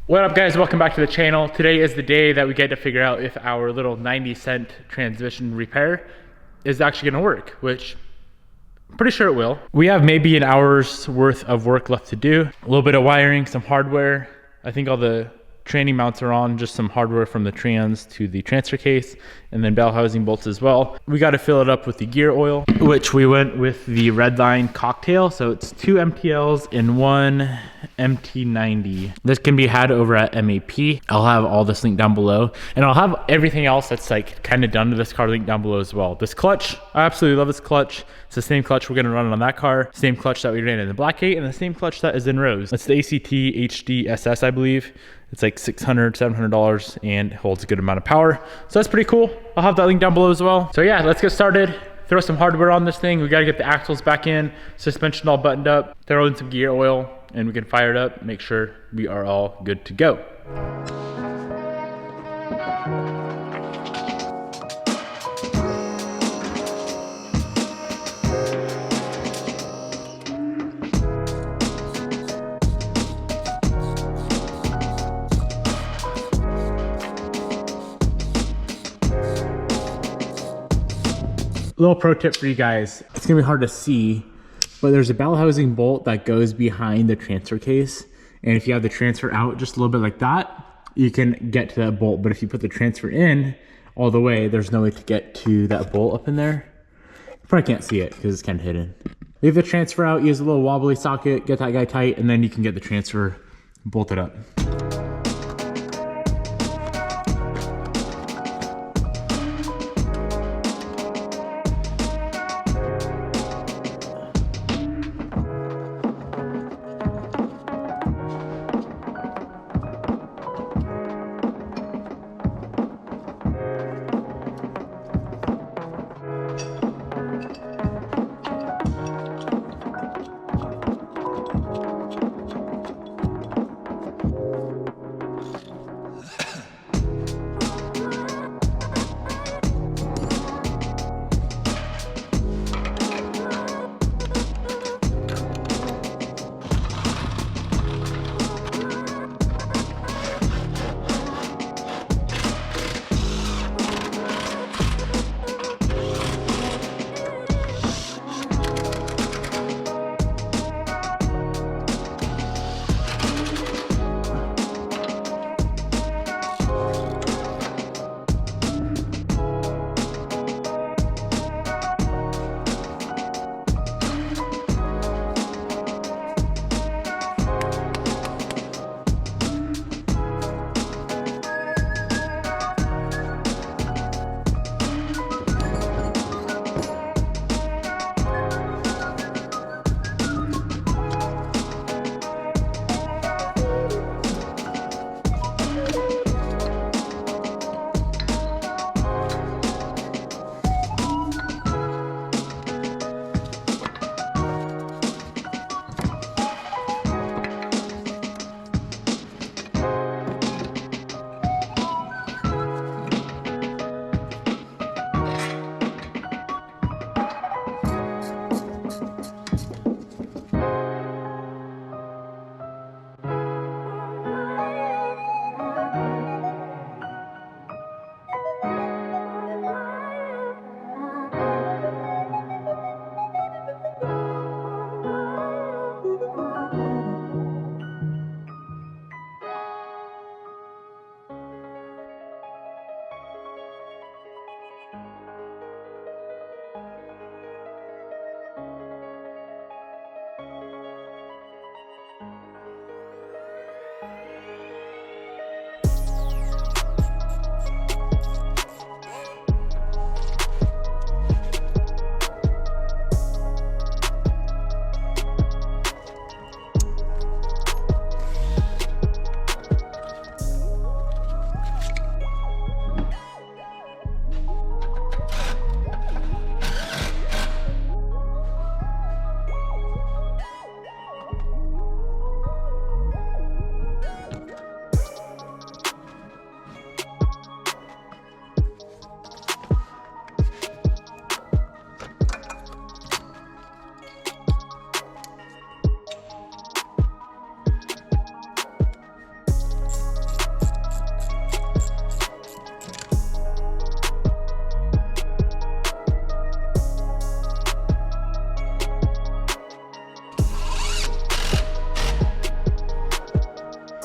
What up guys, welcome back to the channel. Today is the day that we get to figure out if our little 90-cent transmission repair is actually gonna work, which I'm pretty sure it will. We have maybe an hour's worth of work left to do. A little bit of wiring, some hardware. I think all the training mounts are on, just some hardware from the trans to the transfer case, and then bell housing bolts as well. We got to fill it up with the gear oil, which we went with the Redline cocktail. So it's 2 MTLs and 1 MT90. This can be had over at MAP. I'll have all this linked down below, and I'll have everything else that's like kind of done to this car linked down below as well. This clutch, I absolutely love this clutch. It's the same clutch we're gonna run on that car, same clutch that we ran in the Black 8, and the same clutch that is in Rose. It's the ACT HD SS, I believe. It's like $600, $700 and holds a good amount of power. So that's pretty cool. I'll have that link down below as well. So yeah, let's get started. Throw some hardware on this thing. We gotta get the axles back in, suspension all buttoned up, throw in some gear oil, and we can fire it up, make sure we are all good to go. Little pro tip for you guys. It's gonna be hard to see, but there's a bell housing bolt that goes behind the transfer case. And if you have the transfer out just a little bit like that, you can get to that bolt. But if you put the transfer in all the way, there's no way to get to that bolt up in there. You probably can't see it because it's kind of hidden. Leave the transfer out, use a little wobbly socket, get that guy tight, and then you can get the transfer bolted up.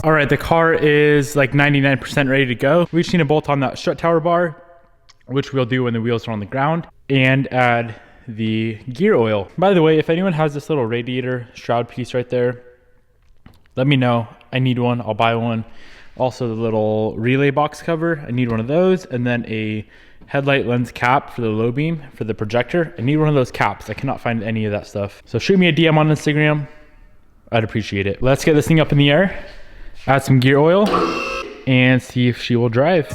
All right, the car is like 99% ready to go. We just need to bolt on that strut tower bar, which we'll do when the wheels are on the ground, and add the gear oil. By the way, if anyone has this little radiator shroud piece right there, let me know. I need one, I'll buy one. Also the little relay box cover, I need one of those, and then a headlight lens cap for the low beam for the projector. I need one of those caps. I cannot find any of that stuff. So shoot me a DM on Instagram. I'd appreciate it. Let's get this thing up in the air, add some gear oil, and see if she will drive.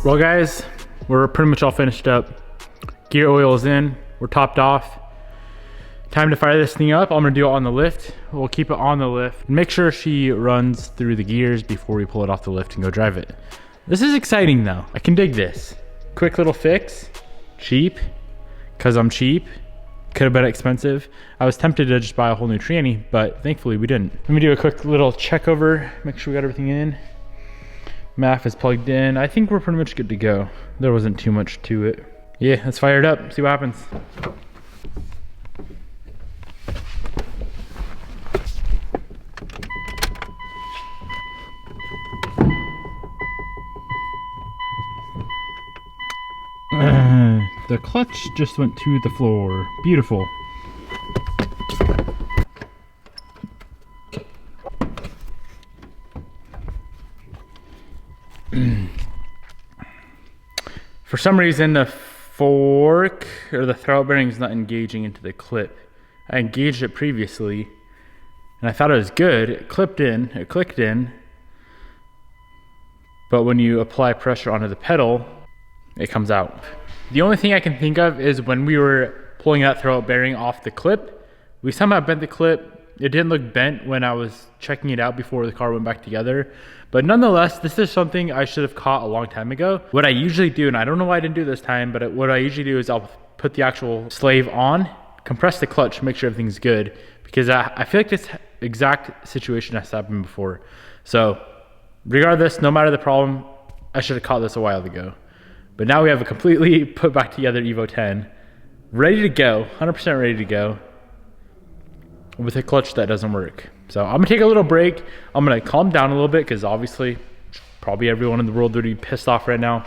Well guys, we're pretty much all finished up. Gear oil is in, we're topped off. Time to fire this thing up. I'm gonna do it on the lift. We'll keep it on the lift. Make sure she runs through the gears before we pull it off the lift and go drive it. This is exciting though. I can dig this. Quick little fix, cheap, cause I'm cheap. Could have been expensive. I was tempted to just buy a whole new tranny, but thankfully we didn't. Let me do a quick little check over, make sure we got everything in. MAF is plugged in. I think we're pretty much good to go. There wasn't too much to it. Yeah, let's fire it up, see what happens. The clutch just went to the floor. Beautiful. For some reason the fork or the throwout bearing is not engaging into the clip. I engaged it previously and I thought it was good. It clicked in, but when you apply pressure onto the pedal, it comes out. The only thing I can think of is when we were pulling that throwout bearing off the clip, we somehow bent the clip. It didn't look bent when I was checking it out before the car went back together. But nonetheless, this is something I should have caught a long time ago. What I usually do, and I don't know why I didn't do it this time, but what I usually do is I'll put the actual slave on, compress the clutch, make sure everything's good, because I feel like this exact situation has happened before. So regardless, no matter the problem, I should have caught this a while ago. But now we have a completely put back together Evo 10, ready to go, 100% ready to go, with a clutch that doesn't work. So I'm gonna take a little break. I'm gonna calm down a little bit because obviously probably everyone in the world would be pissed off right now.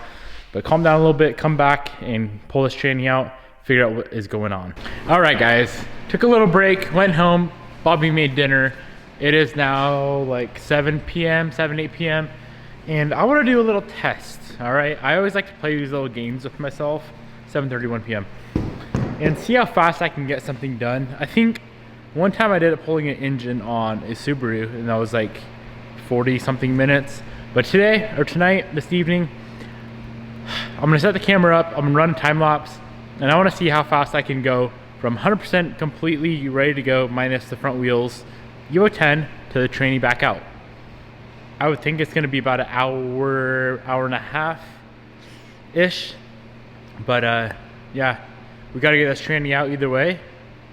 But calm down a little bit, come back and pull this tranny out, figure out what is going on. All right guys, took a little break, went home, Bobby made dinner. It is now like 8 p.m. And I wanna do a little test, all right? I always like to play these little games with myself, 7:31 p.m. and see how fast I can get something done. I think one time I did it pulling an engine on a Subaru and that was like 40 something minutes. But today, or tonight, this evening, I'm gonna set the camera up, I'm gonna run a time lapse, and I wanna see how fast I can go from 100% completely ready to go, minus the front wheels, Evo 10, to the tranny back out. I would think it's gonna be about an hour and a half-ish. But yeah, we gotta get this tranny out either way,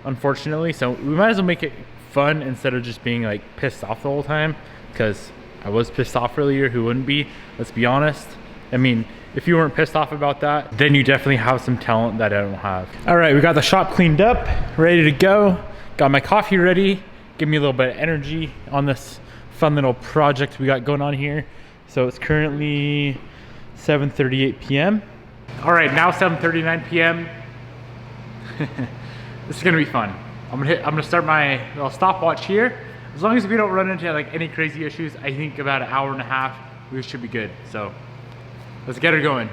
unfortunately. So we might as well make it fun instead of just being like pissed off the whole time, because I was pissed off earlier. Who wouldn't be? Let's be honest. I mean, if you weren't pissed off about that, then you definitely have some talent that I don't have. All right, we got the shop cleaned up, ready to go. Got my coffee ready. Give me a little bit of energy on this fun little project we got going on here. So it's currently 7:38 p.m. All right, now 7:39 p.m. This is gonna be fun. I'm gonna start my little stopwatch here. As long as we don't run into like any crazy issues, I think about an hour and a half, we should be good. So let's get her going.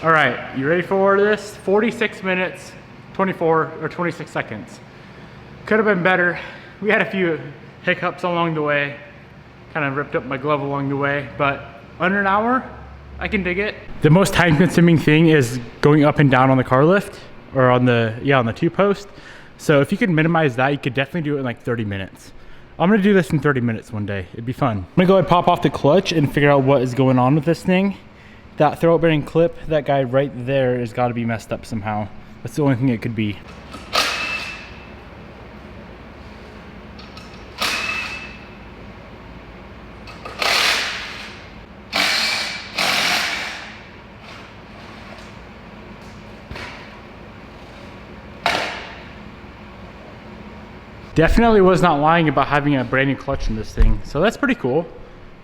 All right, you ready for this? 46 minutes, 24 or 26 seconds. Could have been better. We had a few hiccups along the way. Kind of ripped up my glove along the way, but under an hour, I can dig it. The most time consuming thing is going up and down on the car lift or on the two post. So if you could minimize that, you could definitely do it in like 30 minutes. I'm gonna do this in 30 minutes one day. It'd be fun. I'm gonna go ahead and pop off the clutch and figure out what is going on with this thing. That throwout bearing clip, that guy right there has got to be messed up somehow. That's the only thing it could be. Definitely was not lying about having a brand new clutch in this thing. So that's pretty cool.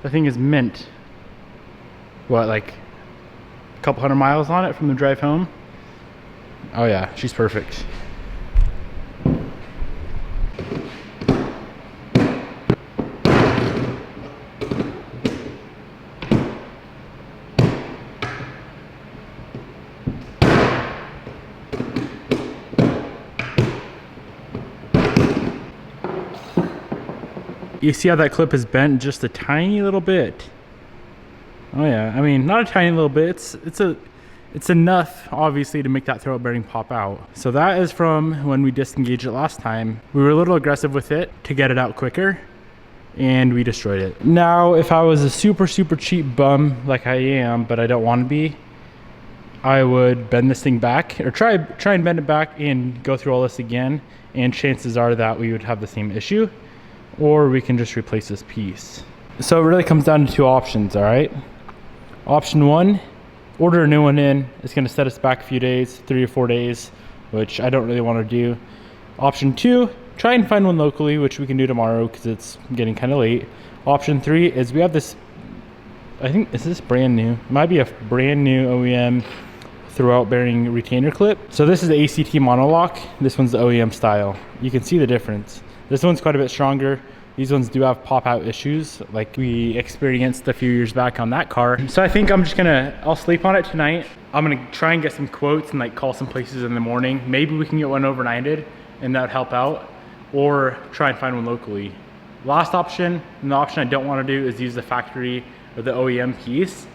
The thing is mint. What, like a couple hundred miles on it from the drive home? Oh yeah, she's perfect. You see how that clip is bent just a tiny little bit? Oh yeah, I mean, not a tiny little bit. It's enough, obviously, to make that throwout bearing pop out. So that is from when we disengaged it last time. We were a little aggressive with it to get it out quicker, and we destroyed it. Now, if I was a super cheap bum like I am, but I don't want to be, I would bend this thing back, or try and bend it back and go through all this again, and chances are that we would have the same issue, or we can just replace this piece. So it really comes down to two options, all right? Option one, order a new one in. It's gonna set us back a few days, 3 or 4 days, which I don't really wanna do. Option two, try and find one locally, which we can do tomorrow because it's getting kind of late. Option three is we have this, I think, is this brand new? It might be a brand new OEM throwout bearing retainer clip. So this is the ACT monolock. This one's the OEM style. You can see the difference. This one's quite a bit stronger. These ones do have pop out issues like we experienced a few years back on that car. So I think I'll sleep on it tonight. I'm gonna try and get some quotes and like call some places in the morning. Maybe we can get one overnighted and that would help out, or try and find one locally. Last option, and the option I don't wanna do, is use the factory or the OEM piece,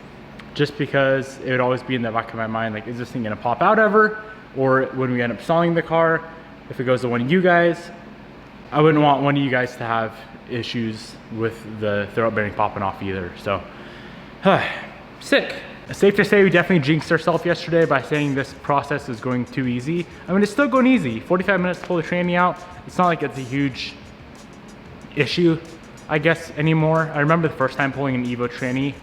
just because it would always be in the back of my mind, like, is this thing gonna pop out ever? Or when we end up selling the car, if it goes to one of you guys, I wouldn't want one of you guys to have issues with the throwout bearing popping off either. So, sick. Safe to say we definitely jinxed ourselves yesterday by saying this process is going too easy. I mean, it's still going easy. 45 minutes to pull the tranny out. It's not like it's a huge issue, I guess, anymore. I remember the first time pulling an Evo tranny,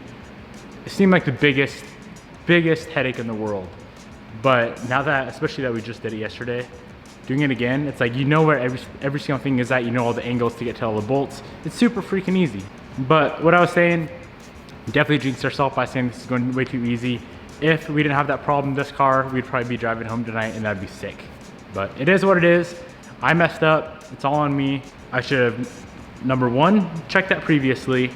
it seemed like the biggest headache in the world. But now that, especially that we just did it yesterday, doing it again, it's like you know where every single thing is at, you know all the angles to get to all the bolts. It's super freaking easy. But what I was saying, we definitely jinxed ourselves by saying this is going way too easy. If we didn't have that problem in this car, we'd probably be driving home tonight and that'd be sick. But it is what it is. I messed up, it's all on me. I should have, number one, checked that previously.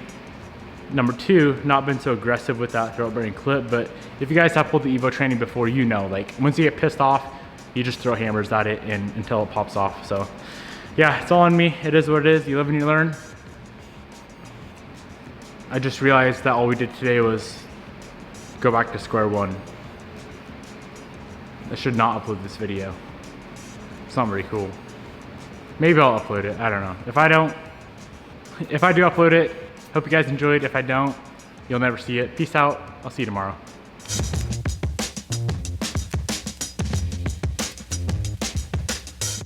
Number two, not been so aggressive with that throwout bearing clip. But if you guys have pulled the Evo tranny before, you know, like once you get pissed off, You just throw hammers at it until it pops off. So yeah, it's all on me. It is what it is. You live and you learn. I just realized that all we did today was go back to square one. I should not upload this video. It's not very cool. Maybe I'll upload it, I don't know. If I do upload it, hope you guys enjoyed. If I don't, you'll never see it. Peace out, I'll see you tomorrow.